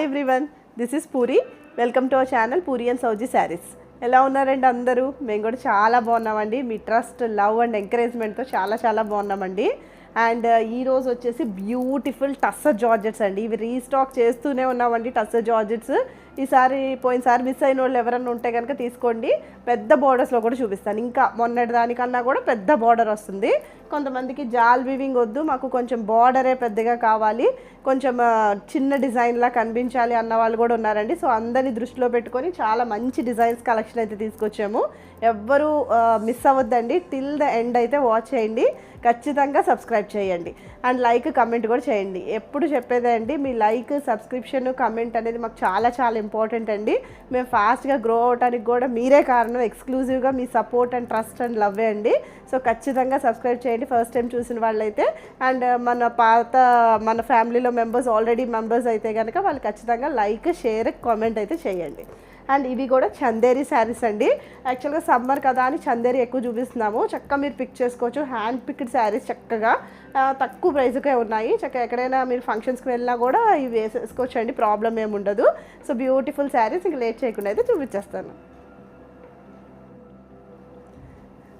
Hi everyone, this is Puri. Welcome to our channel Puri and Sowji saris. ఎలా ఉన్నారండి అందరూ? మేము కూడా చాలా బాగున్నామండి. మీ ట్రస్ట్, లవ్ అండ్ ఎంకరేజ్మెంట్తో చాలా బాగున్నామండి. అండ్ ఈరోజు వచ్చేసి బ్యూటిఫుల్ టస్సర్ జార్జెట్స్ అండి. ఇవి రీస్టాక్ చేస్తూనే ఉన్నామండి. టస్సర్ జార్జెట్స్ ఈసారి పోయినసారి మిస్ అయిన వాళ్ళు ఎవరన్నా ఉంటే కనుక తీసుకోండి. పెద్ద బార్డర్స్లో కూడా చూపిస్తాను. ఇంకా మొన్నటి దానికన్నా కూడా పెద్ద బార్డర్ వస్తుంది. కొంతమందికి జాల్ వీవింగ్ వద్దు, మాకు కొంచెం బార్డరే పెద్దగా కావాలి, కొంచెం చిన్న డిజైన్లా కనిపించాలి అన్న వాళ్ళు కూడా ఉన్నారండి. సో అందరినీ దృష్టిలో పెట్టుకొని చాలా మంచి డిజైన్స్ కలెక్షన్ అయితే తీసుకొచ్చాము. ఎవ్వరూ మిస్ అవ్వద్దండి. టిల్ ద ఎండ్ అయితే వాచ్ చేయండి. ఖచ్చితంగా సబ్స్క్రైబ్ చేయండి అండ్ లైక్, కమెంట్ కూడా చేయండి. ఎప్పుడు చెప్పేదే అండి, మీ లైక్, సబ్స్క్రిప్షన్, కమెంట్ అనేది మాకు చాలా ఇంపార్టెంట్ అండి. మేము ఫాస్ట్గా గ్రో అవడానికి కూడా మీరే కారణం. ఎక్స్క్లూజివ్గా మీ సపోర్ట్ అండ్ ట్రస్ట్ అండ్ లవ్వే అండి. సో ఖచ్చితంగా సబ్స్క్రైబ్ చేయండి ఫస్ట్ టైం చూసిన వాళ్ళైతే. అండ్ మన ఫ్యామిలీలో మెంబర్స్ ఆల్రెడీ మెంబర్స్ అయితే కనుక వాళ్ళు ఖచ్చితంగా లైక్, షేర్, కామెంట్ అయితే చేయండి. అండ్ ఇవి కూడా చందేరి శారీస్ అండి. యాక్చువల్గా సమ్మర్ కదా అని చందేరి ఎక్కువ చూపిస్తున్నాము. చక్కగా మీరు పిక్ చేసుకోవచ్చు. హ్యాండ్ పిక్డ్ శారీస్ చక్కగా తక్కువ ప్రైస్కే ఉన్నాయి. చక్కగా ఎక్కడైనా మీరు ఫంక్షన్స్కి వెళ్ళినా కూడా ఇవి వేసేసుకోవచ్చు అండి, ప్రాబ్లం ఏమి ఉండదు. సో బ్యూటిఫుల్ శారీస్ ఇంక లేట్ చేయకుండా అయితే చూపించేస్తాను.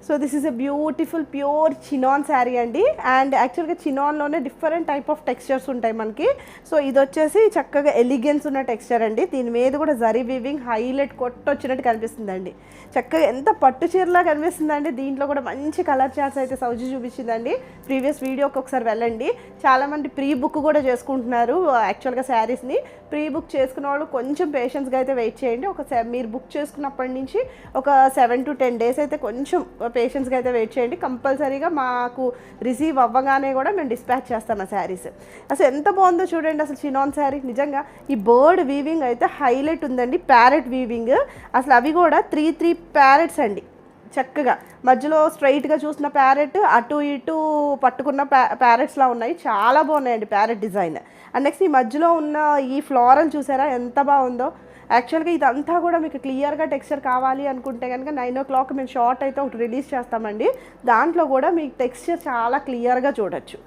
So this is a beautiful pure chinon sari అండి. అండ్ యాక్చువల్గా చినాన్లోనే డిఫరెంట్ టైప్ ఆఫ్ టెక్స్చర్స్ ఉంటాయి మనకి. సో ఇది వచ్చేసి చక్కగా ఎలిగెన్స్ ఉన్న టెక్స్చర్ అండి. దీని మీద కూడా జరీ వీవింగ్ హైలైట్ కొట్టొచ్చినట్టు కనిపిస్తుందండి. చక్కగా ఎంత పట్టు చీరలా కనిపిస్తుందండి. దీంట్లో కూడా మంచి కలర్ చార్ట్స్ అయితే సౌజీ చూపించిందండి. ప్రీవియస్ వీడియోకి ఒకసారి వెళ్ళండి. చాలామంది ప్రీ బుక్ కూడా చేసుకుంటున్నారు. యాక్చువల్గా శారీస్ని ప్రీ బుక్ చేసుకున్న వాళ్ళు కొంచెం పేషెన్స్గా అయితే వెయిట్ చేయండి. మీరు బుక్ చేసుకున్నప్పటి నుంచి ఒక 7 to 10 days అయితే కొంచెం పేషెన్స్గా అయితే వెయిట్ చేయండి. కంపల్సరీగా మాకు రిసీవ్ అవ్వగానే కూడా మేము డిస్పాచ్ చేస్తాం ఆ శారీస్. అసలు ఎంత బాగుందో చూడండి. అసలు చినాన్ శారీ నిజంగా ఈ బర్డ్ వీవింగ్ అయితే హైలైట్ ఉందండి. ప్యారెట్ వీవింగ్, అసలు అవి కూడా 3 ప్యారెట్స్ అండి. చక్కగా మధ్యలో స్ట్రైట్గా చూసిన ప్యారెట్, అటు ఇటు పట్టుకున్న ప్యారెట్స్లా ఉన్నాయి. చాలా బాగున్నాయండి ప్యారెట్ డిజైన్. అండ్ నెక్స్ట్ ఈ మధ్యలో ఉన్న ఈ ఫ్లోరల్ చూసారా ఎంత బాగుందో. యాక్చువల్గా ఇదంతా కూడా మీకు క్లియర్గా టెక్స్చర్ కావాలి అనుకుంటే కనుక 9 o'clock మేము షార్ట్ అయితే ఒకటి రిలీజ్ చేస్తామండి. దాంట్లో కూడా మీకు టెక్స్చర్ చాలా క్లియర్గా చూడొచ్చు.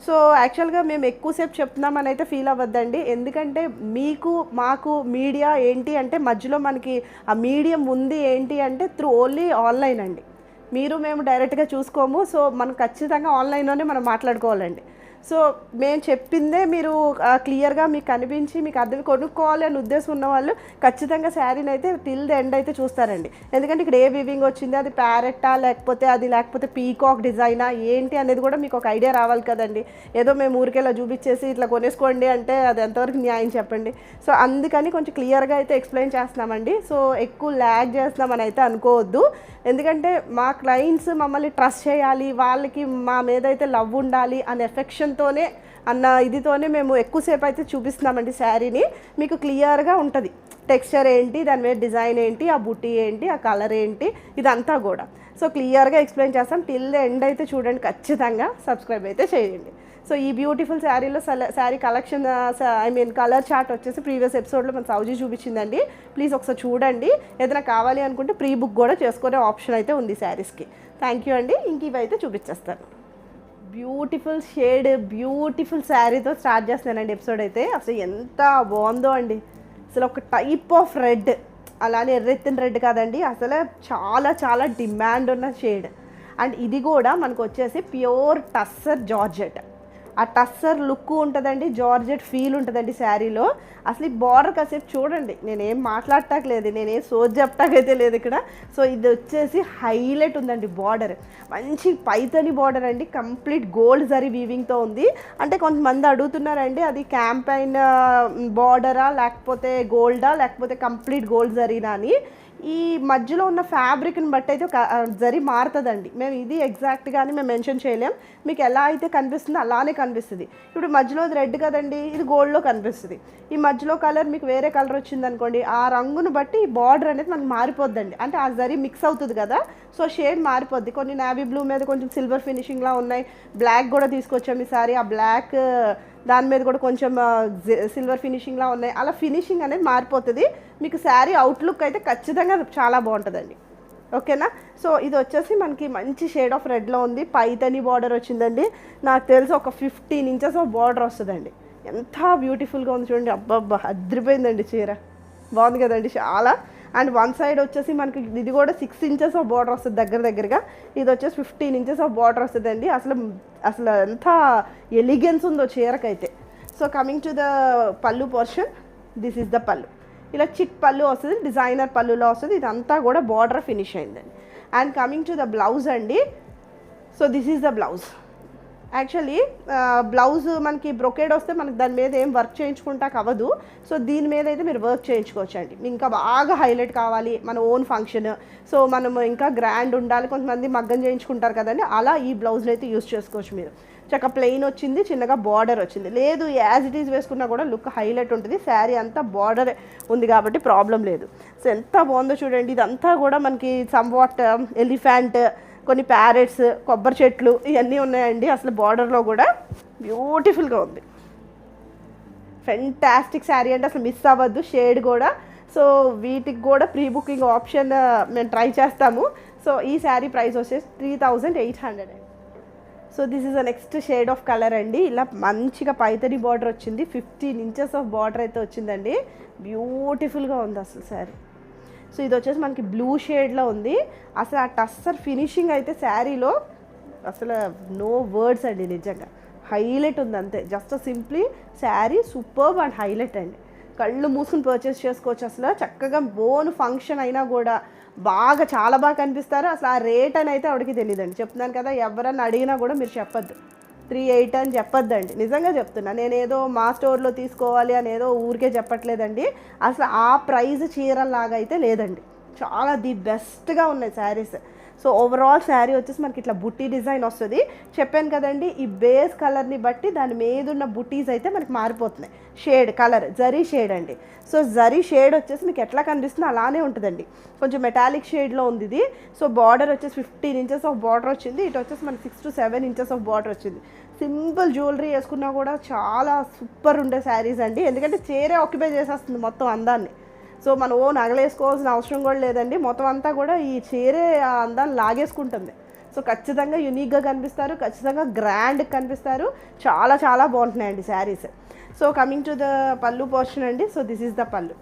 సో యాక్చువల్గా మేము ఎక్కువసేపు చెప్తున్నామని అయితే ఫీల్ అవ్వద్దండి. ఎందుకంటే మీకు మాకు మీడియా ఏంటి అంటే మధ్యలో మనకి ఆ మీడియం ఉంది ఏంటి అంటే త్రూ ఓన్లీ ఆన్లైన్ అండి. మీరు మేము డైరెక్ట్గా చూసుకోము. సో మనం ఖచ్చితంగా ఆన్లైన్లోనే మనం మాట్లాడుకోవాలండి. సో మేము చెప్పిందే మీరు క్లియర్గా మీకు కనిపించి మీకు అర్థం కొనుక్కోవాలి అని ఉద్దేశం ఉన్న వాళ్ళు ఖచ్చితంగా శారీని అయితే టిల్ ద ఎండ్ అయితే చూస్తారండి. ఎందుకంటే ఇక్కడ ఏ వీవింగ్ వచ్చింది, అది ప్యారెట్టా లేకపోతే పీకాక్ డిజైనా ఏంటి అనేది కూడా మీకు ఒక ఐడియా రావాలి కదండి. ఏదో మేము ఊరికేలా చూపించేసి ఇట్లా కొనేసుకోండి అంటే అది ఎంతవరకు న్యాయం చెప్పండి. సో అందుకని కొంచెం క్లియర్గా అయితే ఎక్స్ప్లెయిన్ చేస్తున్నామండి. సో ఎక్కువ ల్యాగ్ చేస్తున్నామని అయితే అనుకోవద్దు. ఎందుకంటే మా క్లయింట్స్ మమ్మల్ని ట్రస్ట్ చేయాలి, వాళ్ళకి మా మీద అయితే లవ్ ఉండాలి అనే ఎఫెక్షన్తోనే ఇదితోనే మేము ఎక్కువసేపు అయితే చూపిస్తున్నామండి శారీని. మీకు క్లియర్గా ఉంటుంది టెక్స్చర్ ఏంటి, దాని మీద డిజైన్ ఏంటి, ఆ బుట్టి ఏంటి, ఆ కలర్ ఏంటి, ఇదంతా కూడా. సో క్లియర్గా ఎక్స్ప్లెయిన్ చేస్తాం. టిల్ ద ఎండ్ అయితే చూడండి. ఖచ్చితంగా సబ్స్క్రైబ్ అయితే చేయండి. సో ఈ బ్యూటిఫుల్ శారీలో శారీ కలెక్షన్ కలర్ చార్ట్ వచ్చేసి ప్రీవియస్ ఎపిసోడ్లో మన సౌజీ చూపించిందండి. ప్లీజ్ ఒకసారి చూడండి. ఏదైనా కావాలి అనుకుంటే ప్రీ బుక్ కూడా చేసుకునే ఆప్షన్ అయితే ఉంది శారీస్కి. థ్యాంక్ యూ అండి. ఇంక ఇవైతే చూపించేస్తాను. బ్యూటిఫుల్ షేడ్, బ్యూటిఫుల్ శారీతో స్టార్ట్ చేస్తున్నానండి ఎపిసోడ్ అయితే. అసలు ఎంత బాగుందో అండి. అసలు ఒక టైప్ ఆఫ్ రెడ్, అలానే ఎర్రెత్తిన రెడ్ కాదండి, అసలు చాలా డిమాండ్ ఉన్న షేడ్. అండ్ ఇది కూడా మనకు వచ్చేసి ప్యూర్ టస్సర్ జార్జెట్. ఆ టస్సర్ లుక్ ఉంటుందండి, జార్జెట్ ఫీల్ ఉంటుందండి శారీలో. అసలు ఈ బార్డర్ కాసేపు చూడండి. నేనేం మాట్లాడటానికి నేనేం సోజ్ చెప్పటాకైతే లేదు ఇక్కడ. సో ఇది వచ్చేసి హైలైట్ ఉందండి బార్డర్. మంచి పైతని బార్డర్ అండి. కంప్లీట్ గోల్డ్ జరీ వీవింగ్తో ఉంది. అంటే కొంతమంది అడుగుతున్నారండి అది క్యాంపైన్ బార్డరా లేకపోతే గోల్డా లేకపోతే కంప్లీట్ గోల్డ్ జరీనా అని. ఈ మధ్యలో ఉన్న ఫ్యాబ్రిక్ని బట్టి అయితే జరీ మారుతుందండి. మేము ఇది ఎగ్జాక్ట్గాని మేము మెన్షన్ చేయలేం. మీకు ఎలా అయితే కనిపిస్తుందో అలానే కనిపిస్తుంది. ఇప్పుడు మధ్యలో రెడ్ కదండి, ఇది గోల్డ్లో కనిపిస్తుంది. ఈ మధ్యలో కలర్ మీకు వేరే కలర్ వచ్చింది అనుకోండి, ఆ రంగును బట్టి ఈ బార్డర్ అనేది మనకు మారిపోద్దండి. అంటే ఆ జరీ మిక్స్ అవుతుంది కదా, సో షేడ్ మారిపోద్ది. కొన్ని నావీ బ్లూ మీద కొంచెం సిల్వర్ ఫినిషింగ్లా ఉన్నాయి. బ్లాక్ కూడా తీసుకొచ్చాము ఈసారి. ఆ బ్లాక్ దాని మీద కూడా కొంచెం సిల్వర్ ఫినిషింగ్లా ఉన్నాయి. అలా ఫినిషింగ్ అనేది మారిపోతుంది. మీకు శారీ అవుట్లుక్ అయితే ఖచ్చితంగా చాలా బాగుంటుందండి. ఓకేనా. సో ఇది వచ్చేసి మనకి మంచి షేడ్ ఆఫ్ రెడ్లో ఉంది. పైతని బార్డర్ వచ్చిందండి. నాకు తెలిసి ఒక 15 inches ఆఫ్ బార్డర్ వస్తుందండి. ఎంత బ్యూటిఫుల్గా ఉంది చూడండి. అబ్బబ్బా అదిరిపోయిందండి చీర, బాగుంది కదండి చాలా. అండ్ వన్ సైడ్ వచ్చేసి మనకి ఇది కూడా 6 ఇంచెస్ ఆఫ్ బార్డర్ వస్తుంది దగ్గరగా. ఇది వచ్చేసి 15 ఇంచెస్ ఆఫ్ బార్డర్ వస్తుందండి. అసలు ఎంత ఎలిగెన్స్ ఉందో చీరకైతే. So coming to the pallu portion, this is the పళ్ళు. ఇలా చిట్ పళ్ళు వస్తుంది, డిజైనర్ పళ్ళులో వస్తుంది. ఇదంతా కూడా బార్డర్ ఫినిష్ అయిందండి. And coming to the blouse అండి, so this is the blouse. Actually blouse మనకి బ్రొకేడ్ వస్తే మనకి దాని మీద ఏం వర్క్ చేయించుకుంటాక అవ్వదు. సో దీని మీద అయితే మీరు వర్క్ చేయించుకోవచ్చు అండి. ఇంకా బాగా హైలైట్ కావాలి మన ఓన్ ఫంక్షన్, సో మనం ఇంకా గ్రాండ్ ఉండాలి, కొంతమంది మగ్గం చేయించుకుంటారు కదండి, అలా ఈ బ్లౌజ్ని అయితే యూస్ చేసుకోవచ్చు మీరు. చక్కగా ప్లెయిన్ వచ్చింది, చిన్నగా బార్డర్ వచ్చింది. లేదు యాజ్ ఇట్ ఈజ్ వేసుకున్నా కూడా లుక్ హైలైట్ ఉంటుంది. శారీ అంతా బార్డర్ ఉంది కాబట్టి ప్రాబ్లం లేదు. సో ఎంత బాగుందో చూడండి. ఇదంతా కూడా మనకి సమ్వాట్ ఎలిఫెంట్, కొన్ని ప్యారెట్స్, కొబ్బరి చెట్లు ఇవన్నీ ఉన్నాయండి. అసలు బార్డర్లో కూడా బ్యూటిఫుల్గా ఉంది. ఫెంటాస్టిక్ శారీ అంటే అసలు మిస్ అవ్వద్దు షేడ్ కూడా. సో వీటికి కూడా ప్రీ బుకింగ్ ఆప్షన్ మేము ట్రై చేస్తాము. సో ఈ శారీ ప్రైస్ వచ్చేసి 3800 అండి. So this is the next shade of colour అండి. ఇలా మంచిగా పైతని బార్డర్ వచ్చింది, 15 ఇంచెస్ ఆఫ్ బార్డర్ అయితే వచ్చిందండి. బ్యూటిఫుల్గా ఉంది అసలు శారీ. సో ఇది వచ్చేసి మనకి బ్లూ షేడ్లో ఉంది. అసలు ఆ టస్సర్ ఫినిషింగ్ అయితే శారీలో అసలు నో వర్డ్స్ అండి, నిజంగా హైలైట్ ఉంది అంతే. Just simply sari superb and highlight అండి. కళ్ళు మూసుకుని పర్చేస్ చేసుకోవచ్చు. అసలు చక్కగా బోన్ ఫంక్షన్ అయినా కూడా చాలా బాగా కనిపిస్తారు. అసలు ఆ రేట్ అని అయితే ఆవిడకి తెలియదండి. చెప్తున్నాను కదా, ఎవరన్నా అడిగినా కూడా మీరు చెప్పొద్దు 38 అని చెప్పొద్దండి. నిజంగా చెప్తున్నా, నేనేదో మా స్టోర్లో తీసుకోవాలి అని ఏదో ఊరికే చెప్పట్లేదండి. అసలు ఆ ప్రైజ్ చీరలాగా అయితే లేదండి. చాలా ది బెస్ట్గా ఉన్నాయి శారీస్. సో ఓవరాల్ శారీ వచ్చేసి మనకి ఇట్లా బుట్టి డిజైన్ వస్తుంది. చెప్పాను కదండి, ఈ బేస్ కలర్ని బట్టి దాని మీద ఉన్న బుట్టీస్ అయితే మనకి మారిపోతున్నాయి. షేడ్ కలర్ జరీ షేడ్ అండి. సో జరీ షేడ్ వచ్చేసి మీకు ఎట్లా కనిపిస్తుందో అలానే ఉంటుందండి. కొంచెం మెటాలిక్ షేడ్లో ఉంది ఇది. సో బార్డర్ వచ్చేసి 15 ఇంచెస్ ఆఫ్ బార్డర్ వచ్చింది. ఇటు వచ్చేసి మనకి 6 to 7 ఇంచెస్ ఆఫ్ బార్డర్ వచ్చింది. సింపుల్ జ్యువెలరీ వేసుకున్నా కూడా చాలా సూపర్ ఉండే శారీస్ అండి. ఎందుకంటే చీరే ఆక్యుపై చేసేస్తుంది మొత్తం అందాన్ని. సో మనం ఓ నగలేసుకోవాల్సిన అవసరం కూడా లేదండి. మొత్తం అంతా కూడా ఈ చీరే ఆ అందాన్ని లాగేసుకుంటుంది. సో ఖచ్చితంగా యూనిక్గా కనిపిస్తారు, ఖచ్చితంగా గ్రాండ్గా కనిపిస్తారు. చాలా చాలా బాగుంటున్నాయండి saris. So coming to the pallu portion అండి. So this is the pallu.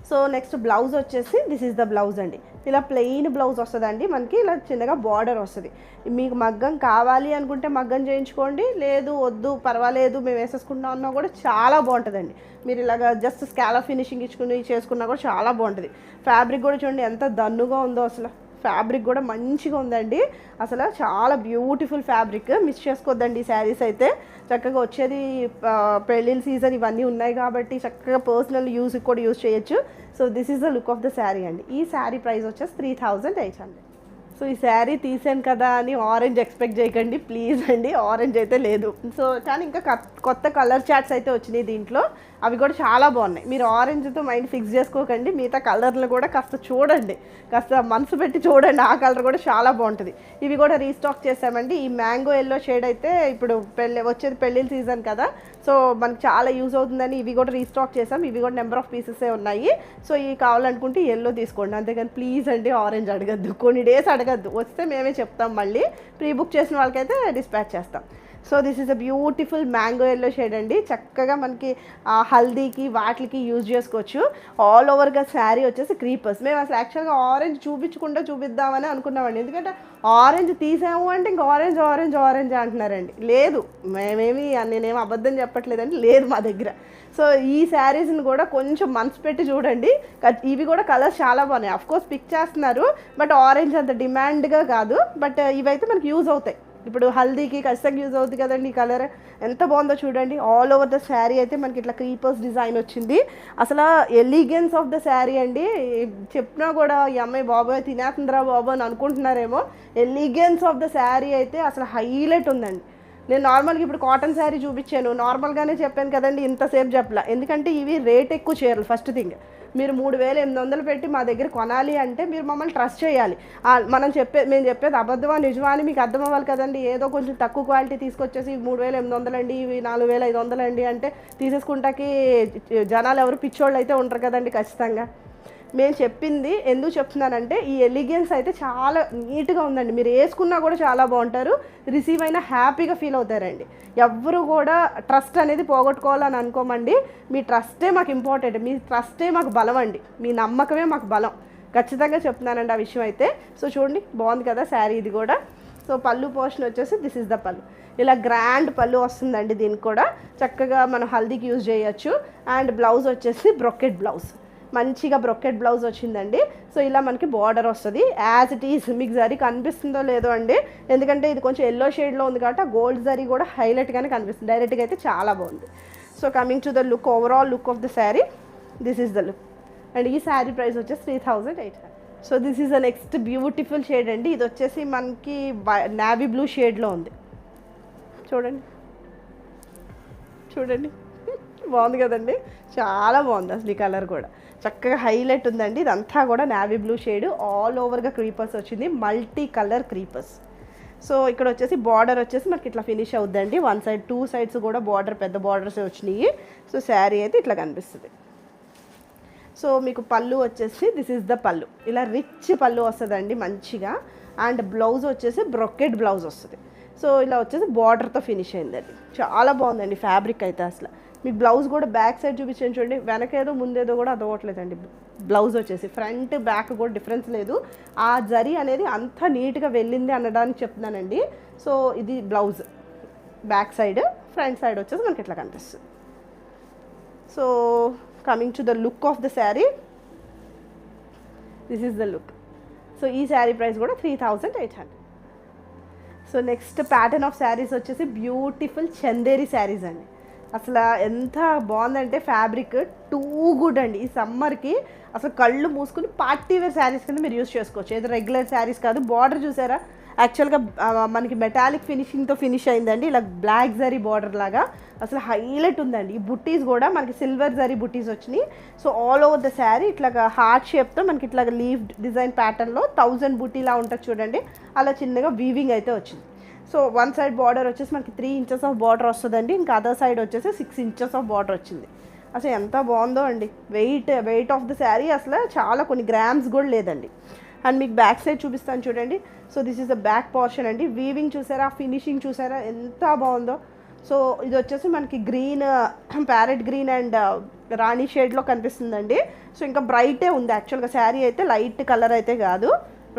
So next blouse వచ్చేసి దిస్ ఈజ్ ద బ్లౌజ్ అండి. ఇలా ప్లెయిన్ బ్లౌజ్ వస్తుందండి మనకి. ఇలా చిన్నగా బార్డర్ వస్తుంది. మీకు మగ్గం కావాలి అనుకుంటే మగ్గం చేయించుకోండి, లేదు వద్దు పర్వాలేదు మేము వేసేసుకుంటాం అన్నా కూడా చాలా బాగుంటుందండి. మీరు ఇలాగ జస్ట్ స్కాలప్ ఫినిషింగ్ ఇచ్చుకుని చేసుకున్నా కూడా చాలా బాగుంటుంది. ఫ్యాబ్రిక్ కూడా చూడండి ఎంత దన్నుగా ఉందో. అసలు ఫ్యాబ్రిక్ కూడా మంచిగా ఉందండి. అసలు చాలా బ్యూటిఫుల్ ఫ్యాబ్రిక్, మిస్ చేసుకోవద్దండి ఈ శారీస్ అయితే. చక్కగా వచ్చేది పెళ్ళిళ్ళ సీజన్ ఇవన్నీ ఉన్నాయి కాబట్టి చక్కగా పర్సనల్ యూస్ కూడా యూజ్ చేయొచ్చు. So this is the look of the sari అండి. ఈ శారీ ప్రైస్ వచ్చేసి 3800. సో ఈ శారీ తీసాను కదా అని ఆరెంజ్ ఎక్స్పెక్ట్ చేయకండి ప్లీజ్ అండి, ఆరెంజ్ అయితే లేదు. సో కానీ ఇంకా కొత్త కలర్ చార్ట్స్ అయితే వచ్చినాయి దీంట్లో, అవి కూడా చాలా బాగున్నాయి. మీరు ఆరెంజ్తో మైండ్ ఫిక్స్ చేసుకోకండి, మిగతా కలర్లు కూడా కాస్త చూడండి, కాస్త మనసు పెట్టి చూడండి. ఆ కలర్ కూడా చాలా బాగుంటుంది. ఇవి కూడా రీస్టాక్ చేసామండి. ఈ మ్యాంగో ఎల్లో షేడ్ అయితే ఇప్పుడు వచ్చేది పెళ్ళిళ్ళ సీజన్ కదా, సో మనకి చాలా యూజ్ అవుతుందని ఇవి కూడా రీస్టాక్ చేసాం. ఇవి కూడా నెంబర్ ఆఫ్ పీసెసే ఉన్నాయి. సో ఇవి కావాలనుకుంటే ఎల్లో తీసుకోండి, అంతేగాని ప్లీజ్ అండి ఆరెంజ్ అడగద్దు, కొన్ని డేస్ అడగద్దు. వస్తే మేమే చెప్తాం, మళ్ళీ ప్రీ బుక్ చేసిన వాళ్ళకైతే డిస్పాచ్ చేస్తాం. So this is a beautiful mango yellow shade అండి. చక్కగా మనకి హల్దీకి వాటికి యూజ్ చేసుకోవచ్చు. ఆల్ ఓవర్గా శారీ వచ్చేసి క్రీపర్స్. మేము అసలు యాక్చువల్గా ఆరెంజ్ చూపించకుండా చూపిద్దామని అనుకున్నామండి, ఎందుకంటే ఆరెంజ్ తీసాము అంటే ఇంకా ఆరెంజ్ ఆరెంజ్ ఆరెంజ్ అంటున్నారండి. లేదు, నేనేమి అబద్ధం చెప్పట్లేదండి, లేదు మా దగ్గర. సో ఈ శారీస్ని కూడా కొంచెం మనసు పెట్టి చూడండి. ఇవి కూడా కలర్స్ చాలా బాగున్నాయి. అఫ్కోర్స్ పిక్ చేస్తున్నారు, బట్ ఆరెంజ్ అంత డిమాండ్గా కాదు, బట్ ఇవైతే మనకి యూజ్ అవుతాయి. ఇప్పుడు హల్దీకి ఖచ్చితంగా యూజ్ అవుతుంది కదండి. ఈ కలర్ ఎంత బాగుందో చూడండి. ఆల్ ఓవర్ ద శారీ అయితే మనకి ఇట్లా క్రీపర్స్ డిజైన్ వచ్చింది. అసలు ఎలిగెన్స్ ఆఫ్ ద శారీ అండి. చెప్పినా కూడా ఈ అమ్మాయి బాబోయ్ తినేస్తుందిరా బాబు అని అనుకుంటున్నారేమో. ఎలిగెన్స్ ఆఫ్ ద శారీ అయితే అసలు హైలైట్ ఉందండి. నేను నార్మల్గా ఇప్పుడు కాటన్ శారీ చూపించాను, నార్మల్గానే చెప్పాను కదండి, ఇంతసేపు చెప్పలా. ఎందుకంటే ఇవి రేట్ ఎక్కువ చీరలు. ఫస్ట్ థింగ్, మీరు 3800 పెట్టి మా దగ్గర కొనాలి అంటే మీరు మమ్మల్ని ట్రస్ట్ చేయాలి. మేము చెప్పేది అబద్ధమా నిజమా అని మీకు అర్థం అవ్వాలి కదండి. ఏదో కొంచెం తక్కువ క్వాలిటీ తీసుకొచ్చేసి 3800 అండి, ఇవి 4500 అండి అంటే తీసేసుకుంటాకి జనాలు ఎవరు పిచ్చోళ్ళు అయితే ఉంటారు కదండి ఖచ్చితంగా. మేము చెప్పింది ఎందుకు చెప్తున్నానంటే ఈ ఎలిగెన్స్ అయితే చాలా నీట్గా ఉందండి. మీరు వేసుకున్నా కూడా చాలా బాగుంటారు, రిసీవ్ అయినా హ్యాపీగా ఫీల్ అవుతారండి. ఎవ్వరు కూడా ట్రస్ట్ అనేది పోగొట్టుకోవాలని అనుకోమండి. మీ ట్రస్టే మాకు ఇంపార్టెంట్, మీ ట్రస్టే మాకు బలం అండి, మీ నమ్మకమే మాకు బలం. ఖచ్చితంగా చెప్తున్నానండి ఆ విషయం అయితే. సో చూడండి బాగుంది కదా శారీ ఇది కూడా. సో పళ్ళు పోర్షన్ వచ్చేసి దిస్ ఇస్ ద పళ్ళు. ఇలా గ్రాండ్ పళ్ళు వస్తుందండి. దీనికి కూడా చక్కగా మనం హల్దీకి యూజ్ చేయొచ్చు. అండ్ బ్లౌజ్ వచ్చేసి బ్రొకెట్ బ్లౌజ్, మంచిగా బ్రొకెట్ బ్లౌజ్ వచ్చిందండి. సో ఇలా మనకి బార్డర్ వస్తుంది యాజ్ ఇట్ ఈస్. మీకు జరీ కనిపిస్తుందో లేదో అండి, ఎందుకంటే ఇది కొంచెం ఎల్లో షేడ్లో ఉంది కాబట్టి గోల్డ్ జరీ కూడా హైలైట్గానే కనిపిస్తుంది. డైరెక్ట్గా అయితే చాలా బాగుంది. So coming to the look, overall look of the sari, this is the look. And ఈ శారీ ప్రైస్ వచ్చేసి 3800. So this is the next beautiful shade అండి. ఇది వచ్చేసి మనకి నావీ బ్లూ షేడ్లో ఉంది. చూడండి చూడండి బాగుంది కదండి, చాలా బాగుంది అసలు ఈ కలర్ కూడా చక్కగా హైలైట్ ఉందండి. ఇదంతా కూడా నావీ బ్లూ షేడ్, ఆల్ ఓవర్గా క్రీపర్స్ వచ్చింది, మల్టీ కలర్ క్రీపర్స్. సో ఇక్కడ వచ్చేసి బార్డర్ వచ్చేసి మనకి ఇట్లా ఫినిష్ అవుద్దండి. వన్ సైడ్, టూ సైడ్స్ కూడా బార్డర్, పెద్ద బార్డర్స్ వచ్చినాయి. సో శారీ అయితే ఇట్లా కనిపిస్తుంది. సో మీకు పళ్ళు వచ్చేసి దిస్ ఈజ్ ద పళ్ళు, ఇలా రిచ్ పళ్ళు వస్తుందండి మంచిగా. అండ్ బ్లౌజ్ వచ్చేసి బ్రొకెట్ బ్లౌజ్ వస్తుంది. సో ఇలా వచ్చేసి బార్డర్తో ఫినిష్ అయిందండి, చాలా బాగుందండి ఫ్యాబ్రిక్ అయితే అసలు. మీకు బ్లౌజ్ కూడా బ్యాక్ సైడ్ చూపించాను చూడండి, వెనకేదో ముందేదో కూడా అదవట్లేదండి. బ్లౌజ్ వచ్చేసి ఫ్రంట్ బ్యాక్ కూడా డిఫరెన్స్ లేదు. ఆ జరీ అనేది అంత నీట్గా వెళ్ళింది అనడానికి చెప్తున్నానండి. సో ఇది blouse back side, front side వచ్చేసి మనకి ఇట్లా కనిపిస్తుంది. So coming to the look of the sari, this is the look. So ఈ శారీ ప్రైస్ కూడా 3800. So next pattern of saris వచ్చేసి బ్యూటిఫుల్ చందేరి శారీస్ అండి. అసలు ఎంత బాగుందంటే ఫ్యాబ్రిక్ టూ గుడ్ అండి. ఈ సమ్మర్కి అసలు కళ్ళు మూసుకుని పార్టీ వేర్ శారీస్ కింద మీరు యూస్ చేసుకోవచ్చు, ఏదో రెగ్యులర్ శారీస్ కాదు. బార్డర్ చూసారా, యాక్చువల్గా మనకి మెటాలిక్ ఫినిషింగ్తో ఫినిష్ అయిందండి, ఇలా బ్లాక్ జరీ బార్డర్ లాగా అసలు హైలైట్ ఉందండి. ఈ బుట్టీస్ కూడా మనకి సిల్వర్ జరీ బుట్టీస్ వచ్చినాయి. So all over the sari ఇట్లాగా హార్ట్ షేప్తో మనకి ఇట్లాగా లీవ్ డిజైన్ ప్యాటర్న్లో 1000 బుట్టీలా ఉంటుంది చూడండి, అలా చిన్నగా వీవింగ్ అయితే వచ్చింది. సో వన్ సైడ్ బార్డర్ వచ్చేసి మనకి 3 ఇంచెస్ ఆఫ్ బార్డర్ వస్తుందండి, ఇంకా అదర్ సైడ్ వచ్చేసి 6 ఇంచెస్ ఆఫ్ బార్డర్ వచ్చింది. అసలు ఎంత బాగుందో అండి. వెయిట్ ఆఫ్ ద శారీ అసలు చాలా, కొన్ని గ్రామ్స్ కూడా లేదండి. అండ్ మీకు బ్యాక్ సైడ్ చూపిస్తాను చూడండి. So this is the back portion అండి. వీవింగ్ చూసారా, ఫినిషింగ్ చూసారా ఎంత బాగుందో. సో ఇది వచ్చేసి మనకి గ్రీన్, ప్యారెట్ గ్రీన్ అండ్ రాణి షేడ్లో కనిపిస్తుందండి. సో ఇంకా బ్రైటే ఉంది యాక్చువల్గా శారీ అయితే, లైట్ కలర్ అయితే కాదు,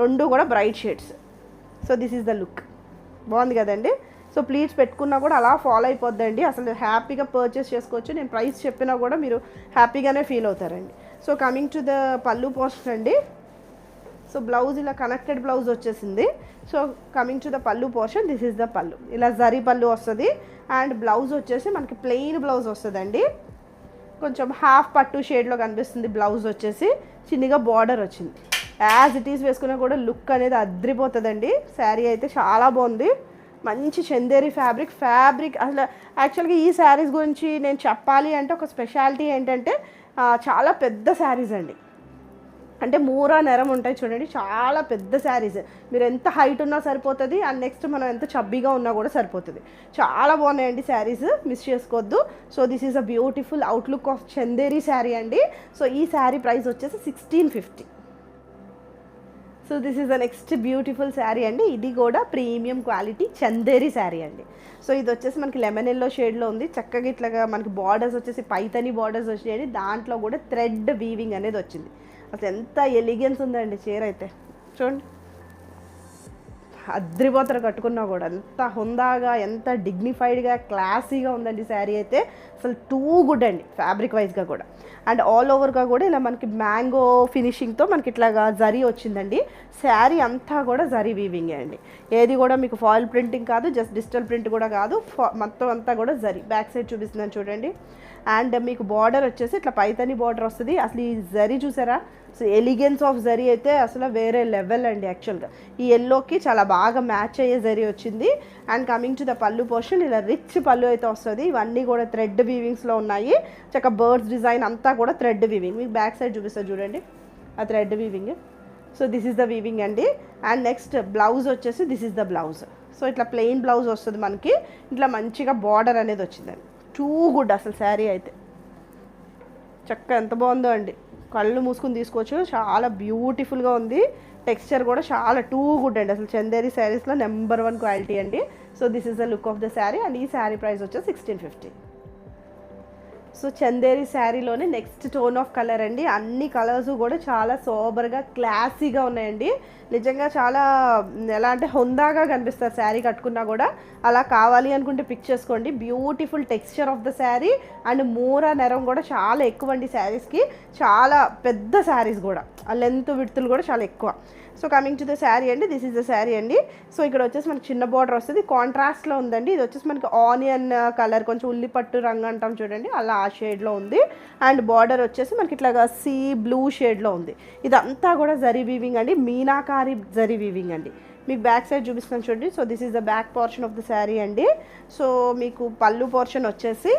రెండు కూడా bright shades. So this is the look, బాగుంది కదండి. సో ప్లీట్స్ పెట్టుకున్నా కూడా అలా ఫాలో అయిపోద్దండి, అసలు హ్యాపీగా పర్చేస్ చేసుకోవచ్చు. నేను ప్రైస్ చెప్పినా కూడా మీరు హ్యాపీగానే ఫీల్ అవుతారండి. So coming to the pallu portion అండి. సో బ్లౌజ్ ఇలా కనెక్టెడ్ బ్లౌజ్ వచ్చేసింది. So coming to the pallu portion, this is the పళ్ళు, ఇలా జరీ పళ్ళు వస్తుంది. అండ్ బ్లౌజ్ వచ్చేసి మనకి ప్లెయిన్ బ్లౌజ్ వస్తుందండి, కొంచెం హాఫ్ పట్టు షేడ్లో కనిపిస్తుంది. బ్లౌజ్ వచ్చేసి చిన్నగా బార్డర్ వచ్చింది. యాజ్ ఇట్ ఈస్ వేసుకున్నా కూడా లుక్ అనేది అద్రిపోతుందండి. శారీ అయితే చాలా బాగుంది, మంచి చందేరి ఫ్యాబ్రిక్ అసలు. యాక్చువల్గా ఈ శారీస్ గురించి నేను చెప్పాలి అంటే ఒక స్పెషాలిటీ ఏంటంటే చాలా పెద్ద శారీస్ అండి, అంటే మూరా నెరం ఉంటాయి చూడండి, చాలా పెద్ద శారీస్. మీరు ఎంత హైట్ ఉన్నా సరిపోతుంది, అండ్ నెక్స్ట్ మనం ఎంత చబ్బీగా ఉన్నా కూడా సరిపోతుంది. చాలా బాగున్నాయండి శారీస్, మిస్ చేసుకోవద్దు. So this is a beautiful outlook of Chanderi sari అండి. సో ఈ శారీ ప్రైస్ వచ్చేసి 1650. So this is the next beautiful sari అండి. ఇది కూడా ప్రీమియం క్వాలిటీ చందేరి శారీ అండి. సో ఇది వచ్చేసి మనకి లెమన్ ఎల్లో షేడ్లో ఉంది. చక్కగా ఇట్లాగా మనకి బార్డర్స్ వచ్చేసి పైతని బార్డర్స్ వచ్చాయండి, దాంట్లో కూడా థ్రెడ్ వీవింగ్ అనేది వచ్చింది. అసలు ఎంత ఎలిగెన్స్ ఉందండి చీర అయితే, చూడండి అద్రిపోతరు కట్టుకున్నా కూడా ఎంత హుందాగా, ఎంత డిగ్నిఫైడ్గా, క్లాసీగా ఉందండి శారీ అయితే. అసలు టూ గుడ్ అండి ఫ్యాబ్రిక్ వైజ్గా కూడా. అండ్ ఆల్ ఓవర్గా కూడా ఇలా మనకి మ్యాంగో ఫినిషింగ్తో మనకి ఇట్లాగా జరీ వచ్చిందండి. శారీ అంతా కూడా జరీ వీవింగే అండి, ఏది కూడా మీకు ఫాయిల్ ప్రింటింగ్ కాదు, జస్ట్ డిజిటల్ ప్రింట్ కూడా కాదు, మొత్తం అంతా కూడా జరీ. బ్యాక్ సైడ్ చూపిస్తున్నాను చూడండి. అండ్ మీకు బార్డర్ వచ్చేసి ఇట్లా పైతని బార్డర్ వస్తుంది. అసలు ఈ జరీ చూసారా, సో ఎలిగెన్స్ ఆఫ్ జరీ అయితే అసలు వేరే లెవెల్ అండి. యాక్చువల్గా ఈ ఎల్లోకి చాలా బాగా మ్యాచ్ అయ్యే జరీ వచ్చింది. And coming to the pallu portion, ఇలా రిచ్ పళ్ళు అయితే వస్తుంది. ఇవన్నీ కూడా థ్రెడ్ వీవింగ్స్లో ఉన్నాయి. చక్క బర్డ్స్ డిజైన్ అంతా కూడా థ్రెడ్ వీవింగ్. మీకు బ్యాక్ సైడ్ చూపిస్తారు చూడండి, ఆ thread weaving. So this is the weaving అండి. అండ్ నెక్స్ట్ బ్లౌజ్ వచ్చేసి this is the blouse. So ఇట్లా ప్లెయిన్ బ్లౌజ్ వస్తుంది మనకి, ఇట్లా మంచిగా బార్డర్ అనేది వచ్చిందండి. టూ గుడ్ అసలు శారీ అయితే, చక్క ఎంత బాగుందో అండి. కళ్ళు మూసుకుని తీసుకోవచ్చు. చాలా బ్యూటిఫుల్గా ఉంది. టెక్స్చర్ కూడా చాలా టూ గుడ్ అండి. అసలు చందేరి శారీస్లో నెంబర్ 1 క్వాలిటీ అండి. So this is the look of the sari and ఈ శారీ ప్రైస్ వచ్చేసి 1650. సో చందేరి శారీలోనే నెక్స్ట్ టోన్ ఆఫ్ కలర్ అండి. అన్ని కలర్స్ కూడా చాలా సోబర్గా క్లాసీగా ఉన్నాయండి. నిజంగా చాలా ఎలా అంటే హుందాగా కనిపిస్తారు శారీ కట్టుకున్నా కూడా. అలా కావాలి అనుకుంటే పిక్ చేసుకోండి. Beautiful texture of the sari and మూరా నెరం కూడా చాలా ఎక్కువ అండి శారీస్కి. చాలా పెద్ద శారీస్ కూడా, ఆ లెంత్ విడ్తులు కూడా చాలా ఎక్కువ. So coming to the sari అండి, దిస్ ఈజ్ ద శారీ అండి. సో ఇక్కడ వచ్చేసి మనకి చిన్న బార్డర్ వస్తుంది, కాంట్రాస్ట్లో ఉందండి. ఇది వచ్చేసి మనకి ఆనియన్ కలర్, కొంచెం ఉల్లిపట్టు రంగు అంటాం చూడండి, అలా ఆ షేడ్లో ఉంది. అండ్ బార్డర్ వచ్చేసి మనకి ఇట్లాగా సీ బ్లూ షేడ్లో ఉంది. ఇదంతా కూడా జరీ వీవింగ్ అండి, మీనాకారి జరీ వీవింగ్ అండి. మీకు బ్యాక్ సైడ్ చూపిస్తాను చూడండి. So this is the back portion of the sari అండి. సో మీకు పళ్ళు పోర్షన్ వచ్చేసి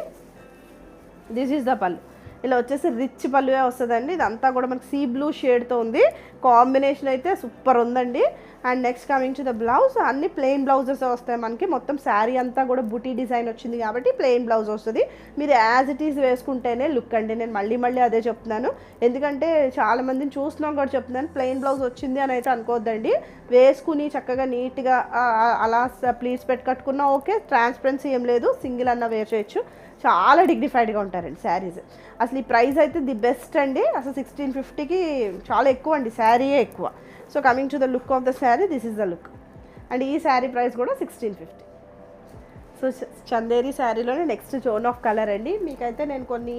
దిస్ ఈజ్ ద పళ్ళు. ఇలా వచ్చేసి రిచ్ పళ్ళువే వస్తుందండి. ఇదంతా కూడా మనకి సీ బ్లూ షేడ్తో ఉంది. కాంబినేషన్ అయితే సూపర్ ఉందండి. And next coming to the blouse, అన్ని ప్లెయిన్ బ్లౌజెస్ వస్తాయి మనకి. మొత్తం శారీ అంతా కూడా బుటీ డిజైన్ వచ్చింది కాబట్టి ప్లెయిన్ బ్లౌజ్ వస్తుంది. మీరు యాజ్ ఇట్ ఈస్ వేసుకుంటేనే లుక్ అండి. నేను మళ్ళీ అదే చెప్తున్నాను, ఎందుకంటే చాలామందిని చూస్తున్నాం కూడా చెప్తున్నాను. ప్లెయిన్ బ్లౌజ్ వచ్చింది అని అయితే అనుకోవద్దండి. వేసుకుని చక్కగా నీట్గా అలా ప్లీట్స్ పెట్టి కట్టుకున్నా ఓకే, ట్రాన్స్పరెన్సీ ఏం లేదు, సింగిల్ అన్న వేర్ చేయొచ్చు. చాలా డిగ్నిఫైడ్గా ఉంటారండి శారీస్. అసలు ఈ ప్రైస్ అయితే ది బెస్ట్ అండి. అసలు 1650కి చాలా ఎక్కువ అండి, శారీయే ఎక్కువ. So coming to the look of the sari, this is the look. And ఈ శారీ ప్రైస్ కూడా 1650. సో చందేరి శారీలోనే నెక్స్ట్ టోన్ ఆఫ్ కలర్ అండి. మీకైతే నేను కొన్ని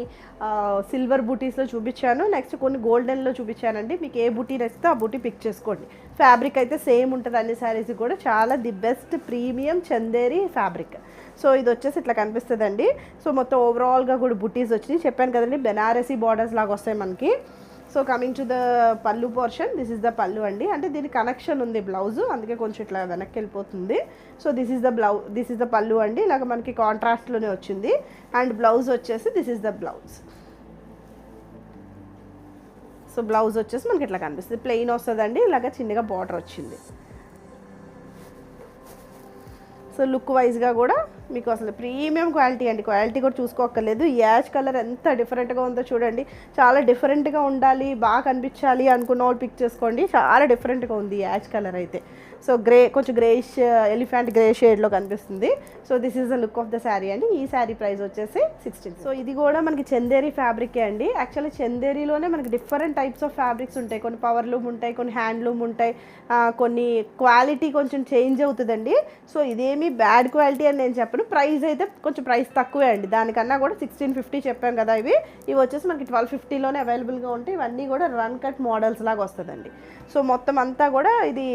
సిల్వర్ బూటీస్లో చూపించాను, నెక్స్ట్ కొన్ని గోల్డెన్లో చూపించానండి. మీకు ఏ బూటీ నచ్చితే ఆ బూటీ పిక్ చేసుకోండి. ఫ్యాబ్రిక్ అయితే సేమ్ ఉంటుంది అన్ని శారీస్ కూడా. చాలా the best premium Chanderi fabric. So ఇది వచ్చేసి ఇట్లా కనిపిస్తుందండి. సో మొత్తం ఓవరాల్గా కూడా బుటీస్ వచ్చినాయి, చెప్పాను కదండి, బెనారసీ బార్డర్స్ లాగా వస్తాయి మనకి. So coming to the pallu portion, this is the పళ్ళు అండి. అంటే దీనికి కనెక్షన్ ఉంది బ్లౌజ్, అందుకే కొంచెం ఇట్లా వెనక్కి వెళ్ళిపోతుంది. సో దిస్ ఇస్ ద పళ్ళు అండి. ఇలాగ మనకి కాంట్రాస్ట్లోనే వచ్చింది. అండ్ బ్లౌజ్ వచ్చేసి this is the blouse. So blouse వచ్చేసి మనకి ఇట్లా కనిపిస్తుంది, ప్లెయిన్ వస్తుందండి. ఇలాగ చిన్నగా బార్డర్ వచ్చింది. సో లుక్ వైజ్గా కూడా మీకు అసలు ప్రీమియం క్వాలిటీ అండి. క్వాలిటీ కూడా చూసుకోక్కర్లేదు. యాష్ కలర్ ఎంత డిఫరెంట్గా ఉందో చూడండి. చాలా డిఫరెంట్గా ఉండాలి, బాగా కనిపించాలి అనుకున్న వాళ్ళు పిక్ చేసుకోండి. చాలా డిఫరెంట్గా ఉంది యాష్ కలర్ అయితే. సో కొంచెం గ్రేష్, ఎలిఫెంట్ గ్రే షేడ్లో కనిపిస్తుంది. So this is the look of the sari అండి. ఈ శారీ ప్రైస్ వచ్చేసి 16. సో ఇది కూడా మనకి చందేరి ఫ్యాబ్రికే అండి. యాక్చువల్లీ చందేరిలోనే మనకి డిఫరెంట్ టైప్స్ ఆఫ్ ఫ్యాబ్రిక్స్ ఉంటాయి. కొన్ని పవర్ లూమ్ ఉంటాయి, కొన్ని హ్యాండ్లూమ్ ఉంటాయి, కొన్ని క్వాలిటీ కొంచెం చేంజ్ అవుతుందండి. సో ఇదేమి బ్యాడ్ క్వాలిటీ అని నేను చెప్పను. ప్రైస్ అయితే కొంచెం ప్రైస్ తక్కువే అండి, దానికన్నా కూడా 1650 చెప్పాను కదా. ఇవి వచ్చేసి మనకి 1250లోనే అవైలబుల్గా ఉంటాయి. ఇవన్నీ కూడా రన్ కట్ మోడల్స్ లాగా వస్తుందండి. సో మొత్తం అంతా కూడా ఇది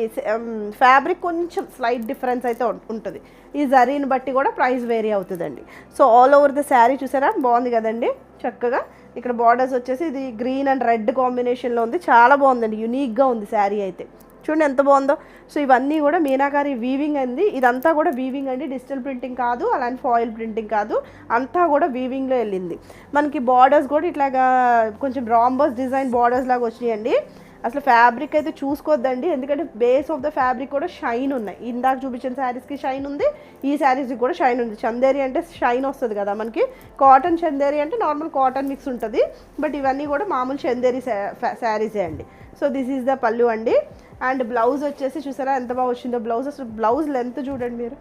ఫ్యాబ్రిక్ కొంచెం స్లైట్ డిఫరెన్స్ అయితే ఉంటుంది. ఈ జరీని బట్టి కూడా ప్రైస్ వేరీ అవుతుందండి. So all over the sari చూసారా, బాగుంది కదండి. చక్కగా ఇక్కడ బార్డర్స్ వచ్చేసి ఇది గ్రీన్ అండ్ రెడ్ కాంబినేషన్లో ఉంది. చాలా బాగుందండి, యునిక్గా ఉంది శారీ అయితే. చూడండి ఎంత బాగుందో. సో ఇవన్నీ కూడా మీనాకారి వీవింగ్ అండి. ఇదంతా కూడా వీవింగ్ అండి, డిజిటల్ ప్రింటింగ్ కాదు, అలాంటి ఫాయిల్ ప్రింటింగ్ కాదు, అంతా కూడా వీవింగ్లో వెళ్ళింది. మనకి బార్డర్స్ కూడా ఇట్లాగా కొంచెం రాంబస్ డిజైన్ బార్డర్స్ లాగా వచ్చినాయండి. అసలు ఫ్యాబ్రిక్ అయితే చూసుకోవద్దండి, ఎందుకంటే బేస్ ఆఫ్ ద ఫ్యాబ్రిక్ కూడా షైన్ ఉన్నాయి. ఇందాక చూపించిన శారీస్కి షైన్ ఉంది, ఈ శారీస్కి కూడా షైన్ ఉంది. చందేరి అంటే షైన్ వస్తుంది కదా మనకి. కాటన్ చందేరి అంటే నార్మల్ కాటన్ మిక్స్ ఉంటుంది, బట్ ఇవన్నీ కూడా మామూలు చందేరి శారీసే అండి. సో దిస్ ఈజ్ ద పళ్ళు అండి. అండ్ బ్లౌజ్ వచ్చేసి చూసారా ఎంత బాగా వచ్చిందో బ్లౌజ్. అసలు బ్లౌజ్ లెంత్ చూడండి మీరు,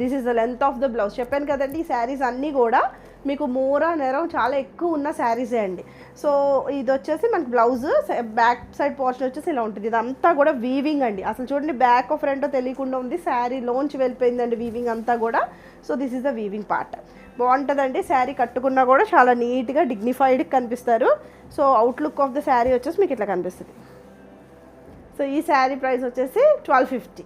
this is the length of the blouse. చెప్పాను కదండి, ఈ శారీస్ అన్నీ కూడా మీకు మూరా నెరం చాలా ఎక్కువ ఉన్న శారీసే అండి. సో ఇది వచ్చేసి మనకి బ్లౌజ్, బ్యాక్ సైడ్ పోర్షన్ వచ్చేసి ఇలా ఉంటుంది. ఇదంతా కూడా వీవింగ్ అండి. అసలు చూడండి బ్యాక్ ఆఫ్ ఫ్రంట్ తెలియకుండా ఉంది, శారీ లోంచి వెళ్ళిపోయిందండి వీవింగ్ అంతా కూడా. So this is the weaving part. బాగుంటుందండి, శారీ కట్టుకున్నా కూడా చాలా నీట్గా డిగ్నిఫైడ్గా కనిపిస్తారు. So outlook of the sari వచ్చేసి మీకు ఇట్లా కనిపిస్తుంది. సో ఈ శారీ ప్రైస్ వచ్చేసి 1250.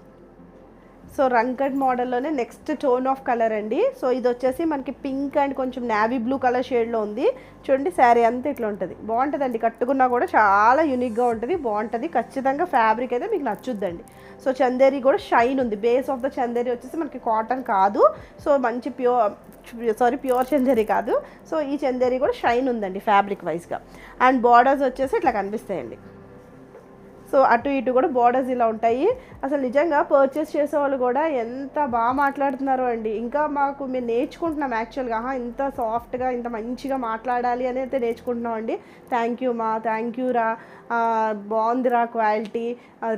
సో రంకట్ మోడల్లోనే నెక్స్ట్ టోన్ ఆఫ్ కలర్ అండి. సో ఇది వచ్చేసి మనకి పింక్ అండ్ కొంచెం నావీ బ్లూ కలర్ షేడ్లో ఉంది. చూడండి శారీ అంతా ఇట్లా ఉంటుంది, బాగుంటుందండి. కట్టుకున్నా కూడా చాలా యూనిక్గా ఉంటుంది, బాగుంటుంది. ఖచ్చితంగా ఫ్యాబ్రిక్ అయితే మీకు నచ్చుద్దండి. సో చందేరి కూడా షైన్ ఉంది. బేస్ ఆఫ్ ద చందేరి వచ్చేసి మనకి కాటన్ కాదు, సో మంచి ప్యూర్ చందేరి కాదు. సో ఈ చందేరి కూడా షైన్ ఉందండి ఫ్యాబ్రిక్ వైజ్గా. అండ్ బార్డర్స్ వచ్చేసి ఇట్లా కనిపిస్తాయండి. సో అటు ఇటు కూడా బార్డర్స్ ఇలా ఉంటాయి. అసలు నిజంగా పర్చేస్ చేసే వాళ్ళు కూడా ఎంత బాగా మాట్లాడుతున్నారో అండి. ఇంకా మాకు మేము నేర్చుకుంటున్నాం యాక్చువల్గా, ఇంత సాఫ్ట్గా ఇంత మంచిగా మాట్లాడాలి అని అయితే నేర్చుకుంటున్నాం అండి. థ్యాంక్ యూ మా, థ్యాంక్ యూ రా, బాగుందిరా క్వాలిటీ,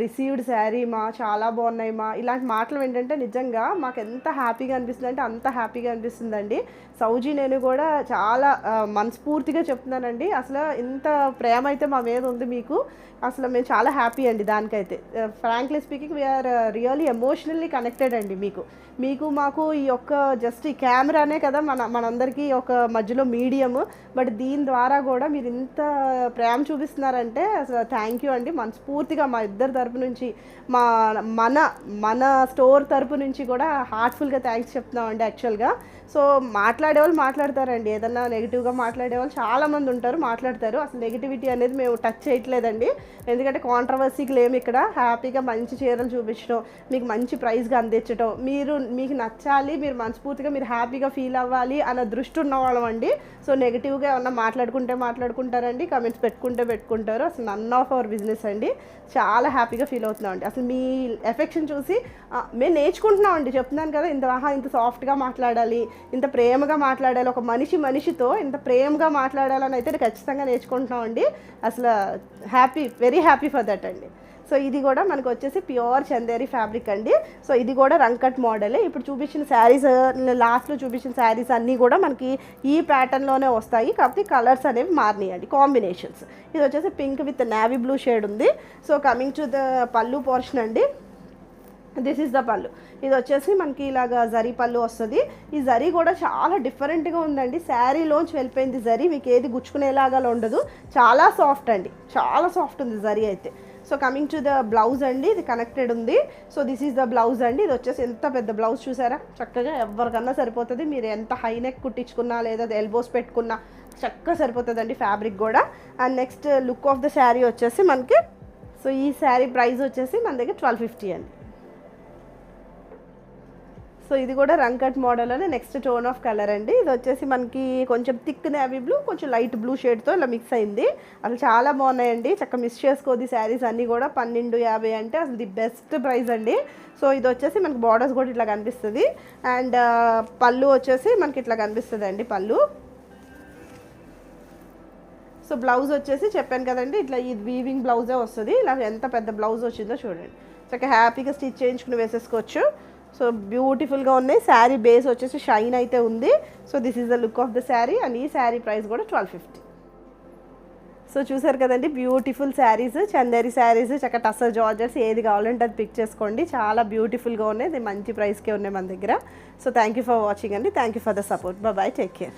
రిసీవ్డ్ శారీ మా, చాలా బాగున్నాయి మా, ఇలాంటి మాటలు ఏంటంటే నిజంగా మాకు ఎంత హ్యాపీగా అనిపిస్తుంది అంటే అంత హ్యాపీగా అనిపిస్తుందండి. సౌజీ నేను కూడా చాలా మనస్ఫూర్తిగా చెప్తున్నానండి. అసలు ఇంత ప్రేమ అయితే మా మీద ఉంది మీకు, అసలు మేము చాలా హ్యాపీ అండి దానికైతే. Frankly speaking we are really emotionally connected అండి. మీకు మాకు ఈ యొక్క జస్ట్ ఈ కెమెరానే కదా మనందరికీ ఒక మధ్యలో మీడియం, బట్ దీని ద్వారా కూడా మీరు ఇంత ప్రేమ చూపిస్తున్నారంటే అసలు థ్యాంక్ యూ అండి. మనస్ఫూర్తిగా మా ఇద్దరి తరపు నుంచి, మన స్టోర్ తరపు నుంచి కూడా హార్ట్ఫుల్గా థ్యాంక్స్ చెప్తున్నామండి యాక్చువల్గా. సో మాట్లాడేవాళ్ళు మాట్లాడతారండి, ఏదన్నా నెగిటివ్గా మాట్లాడేవాళ్ళు చాలామంది ఉంటారు, మాట్లాడతారు. అసలు నెగిటివిటీ అనేది మేము టచ్ చేయట్లేదండి, ఎందుకంటే కాంట్రవర్సీకి లేము ఇక్కడ. హ్యాపీగా మంచి చీరలు చూపించడం, మీకు మంచి ప్రైస్గా అందించడం, మీకు నచ్చాలి, మీరు మనస్ఫూర్తిగా మీరు హ్యాపీగా ఫీల్ అవ్వాలి అన్న దృష్టి ఉన్నవాళ్ళం అండి. సో నెగిటివ్గా ఏమన్నా మాట్లాడుకుంటారండి, కమెంట్స్ పెట్టుకుంటారు. అసలు నన్ ఆఫ్ అవర్ బిజినెస్ అండి. చాలా హ్యాపీగా ఫీల్ అవుతున్నాం అండి. అసలు మీ ఎఫెక్షన్ చూసి మేము నేర్చుకుంటున్నాం అండి. చెప్తున్నాను కదా, ఇంత సాఫ్ట్గా మాట్లాడాలి, ఇంత ప్రేమగా మాట్లాడాలి, ఒక మనిషితో ఇంత ప్రేమగా మాట్లాడాలని అయితే ఖచ్చితంగా నేర్చుకుంటున్నాం అండి. అసలు happy, very happy for that అండి. సో ఇది కూడా మనకు వచ్చేసి ప్యూర్ చందేరి ఫ్యాబ్రిక్ అండి. సో ఇది కూడా రంకట్ మోడలే. ఇప్పుడు చూపించిన శారీస్, లాస్ట్లో చూపించిన శారీస్ అన్నీ కూడా మనకి ఈ ప్యాటర్న్లోనే వస్తాయి, కాకపోతే కలర్స్ అనేవి మారినాయండి, కాంబినేషన్స్. ఇది వచ్చేసి pink with navy blue shade ఉంది. So coming to the pallu portion అండి, దిస్ ఈజ్ ద పళ్ళు. ఇది వచ్చేసి మనకి ఇలాగా జరీ పళ్ళు వస్తుంది. ఈ జరీ కూడా చాలా డిఫరెంట్గా ఉందండి, శారీలోంచి వెళ్ళిపోయింది జరీ, మీకు ఏది గుచ్చుకునేలాగా ఉండదు, చాలా సాఫ్ట్ అండి, చాలా సాఫ్ట్ ఉంది జరీ అయితే. So coming to the blouse అండి, ఇది కనెక్టెడ్ ఉంది. So this is the blouse అండి. ఇది వచ్చేసి ఎంత పెద్ద బ్లౌజ్ చూసారా, చక్కగా ఎవరికన్నా సరిపోతుంది. మీరు ఎంత హై నెక్ కుట్టించుకున్నా లేదా ఎల్బోస్ పెట్టుకున్నా చక్కగా సరిపోతుందండి ఫ్యాబ్రిక్ కూడా. And next look of the sari వచ్చేసి మనకి, సో ఈ శారీ ప్రైస్ వచ్చేసి మన దగ్గర 1250 అండి. సో ఇది కూడా రంకట్ మోడల్లోనే నెక్స్ట్ టోన్ ఆఫ్ కలర్ అండి. ఇది వచ్చేసి మనకి కొంచెం థిక్ నేవీ బ్లూ, కొంచెం లైట్ బ్లూ షేడ్తో ఇలా మిక్స్ అయింది. అసలు చాలా బాగున్నాయండి, చక్కగా మిస్ చేసుకోదు. శారీస్ అన్నీ కూడా 1250 అంటే అసలు ది బెస్ట్ ప్రైస్ అండి. సో ఇది వచ్చేసి మనకి బార్డర్స్ కూడా ఇట్లా కనిపిస్తుంది. అండ్ పళ్ళు వచ్చేసి మనకి ఇట్లా కనిపిస్తుంది అండి పళ్ళు. సో బ్లౌజ్ వచ్చేసి చెప్పాను కదండి, ఇట్లా ఈ వీవింగ్ బ్లౌజే వస్తుంది. ఇలా ఎంత పెద్ద బ్లౌజ్ వచ్చిందో చూడండి, చక్కగా హ్యాపీగా స్టిచ్ చేయించుకుని వేసేసుకోవచ్చు. సో బ్యూటిఫుల్గా ఉన్నాయి. శారీ బేస్ వచ్చేసి షైన్ అయితే ఉంది. So this is the look of the sari. And ఈ శారీ ప్రైస్ కూడా 1250. సో చూసారు కదండి, బ్యూటిఫుల్ శారీస్, చందేరి శారీస్, చక్కగా టస్సర్ జార్జెట్స్, ఏది కావాలంటే అది పిక్ చేసుకోండి. చాలా బ్యూటిఫుల్గా ఉన్నాయి, మంచి ప్రైస్కే ఉన్నాయి మన దగ్గర. So thank you for watching అండి, thank you for the support. Bye, take care.